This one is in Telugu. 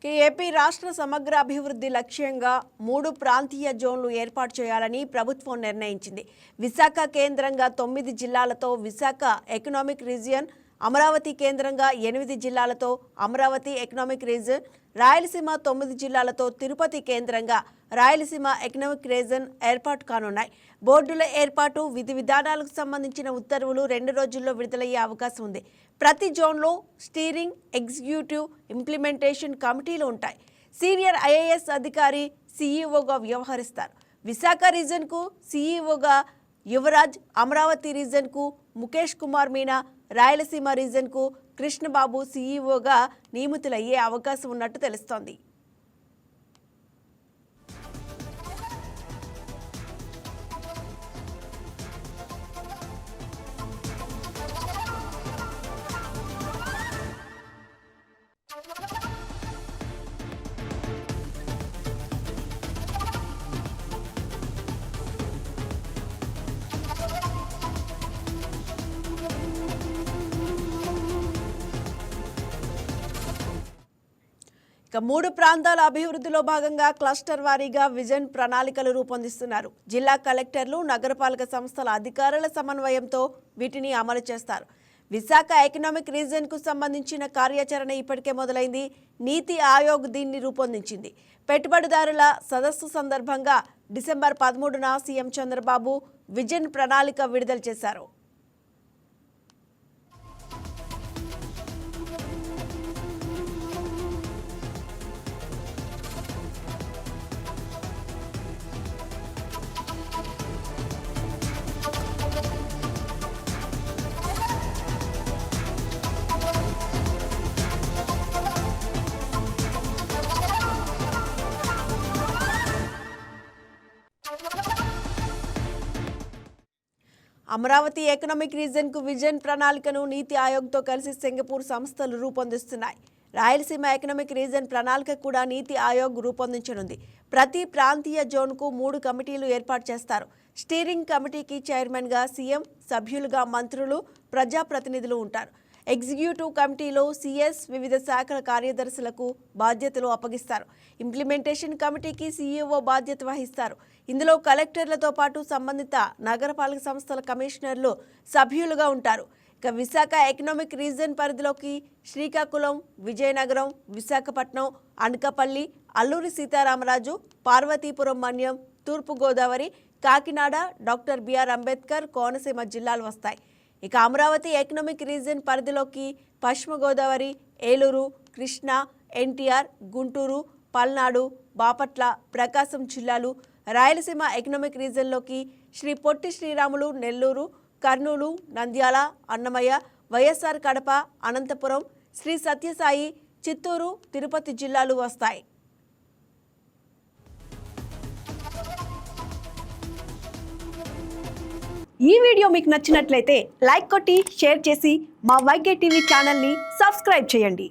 ఏపీ రాష్ట్ర సమగ్ర అభివృద్ధి లక్ష్యంగా 3 ప్రాంతీయ జోన్లు ఏర్పాటు చేయాలని ప్రభుత్వం నిర్ణయించింది. విశాఖ కేంద్రంగా 9 జిల్లాలతో విశాఖ ఎకనామిక్ రీజియన్, అమరావతి కేంద్రంగా 8 జిల్లాలతో అమరావతి ఎకనామిక్ రీజియన్, రాయలసీమ 9 జిల్లాలతో తిరుపతి కేంద్రంగా రాయలసీమ ఎకనామిక్ రీజియన్ ఏర్పాటు కానున్నాయి. బోర్డుల ఏర్పాటు, విధి విధానాలకు సంబంధించిన ఉత్తర్వులు 2 రోజుల్లో విడుదలయ్యే అవకాశం ఉంది. ప్రతి జోన్లో స్టీరింగ్, ఎగ్జిక్యూటివ్, ఇంప్లిమెంటేషన్ కమిటీలు ఉంటాయి. సీనియర్ ఐఏఎస్ అధికారి సీఈఓగా వ్యవహరిస్తారు. విశాఖ రీజన్కు సీఈఓగా యువరాజ్, అమరావతి రీజన్కు ముఖేష్ కుమార్ మీనా, రాయలసీమ రీజన్కు కృష్ణబాబు సీఈఓగా నియమితులయ్యే అవకాశం ఉన్నట్టు తెలుస్తోంది. ఇక 3 ప్రాంతాల అభివృద్ధిలో భాగంగా క్లస్టర్ వారీగా విజన్ ప్రణాళికలు రూపొందిస్తున్నారు. జిల్లా కలెక్టర్లు, నగరపాలక సంస్థల అధికారుల సమన్వయంతో వీటిని అమలు చేస్తారు. విశాఖ ఎకనామిక్ రీజియన్కు సంబంధించిన కార్యాచరణ ఇప్పటికే మొదలైంది. నీతి ఆయోగ్ దీన్ని రూపొందించింది. పెట్టుబడిదారుల సదస్సు సందర్భంగా డిసెంబర్ 13న సీఎం చంద్రబాబు విజన్ ప్రణాళిక విడుదల చేశారు. అమరావతి ఎకనామిక్ రీజియన్కు విజన్ ప్రణాళికను నీతి ఆయోగ్తో కలిసి సింగపూర్ సంస్థలు రూపొందిస్తున్నాయి. రాయలసీమ ఎకనామిక్ రీజియన్ ప్రణాళిక కూడా నీతి ఆయోగ్ రూపొందించనుంది. ప్రతి ప్రాంతీయ జోన్కు 3 కమిటీలు ఏర్పాటు చేస్తారు. స్టీరింగ్ కమిటీకి చైర్మన్గా సీఎం, సభ్యులుగా మంత్రులు, ప్రజాప్రతినిధులు ఉంటారు. ఎగ్జిక్యూటివ్ కమిటీలో సీఎస్, వివిధ శాఖల కార్యదర్శులకు బాధ్యతలు అప్పగిస్తారు. ఇంప్లిమెంటేషన్ కమిటీకి సీఈఓ బాధ్యత వహిస్తారు. ఇందులో కలెక్టర్లతో పాటు సంబంధిత నగరపాలక సంస్థల కమిషనర్లు సభ్యులుగా ఉంటారు. ఇక విశాఖ ఎకనామిక్ రీజియన్ పరిధిలోకి శ్రీకాకుళం, విజయనగరం, విశాఖపట్నం, అనకాపల్లి, అల్లూరి సీతారామరాజు, పార్వతీపురం మన్యం, తూర్పుగోదావరి, కాకినాడ, డాక్టర్ బిఆర్ అంబేద్కర్, కోనసీమ జిల్లాలు వస్తాయి. ఇక అమరావతి ఎకనామిక్ రీజియన్ పరిధిలోకి పశ్చిమ గోదావరి, ఏలూరు, కృష్ణా, ఎన్టీఆర్, గుంటూరు, పల్నాడు, బాపట్ల, ప్రకాశం జిల్లాలు, రాయలసీమ ఎకనామిక్ రీజియన్లోకి శ్రీ పొట్టి శ్రీరాములు, నెల్లూరు, కర్నూలు, నంద్యాల, అన్నమయ్య, వైఎస్ఆర్ కడప, అనంతపురం, శ్రీ సత్యసాయి, చిత్తూరు, తిరుపతి జిల్లాలు వస్తాయి. ఈ వీడియో మీకు నచ్చినట్లయితే లైక్ కొట్టి షేర్ చేసి మా వైకే టీవీ ఛానల్ని సబ్స్క్రైబ్ చేయండి.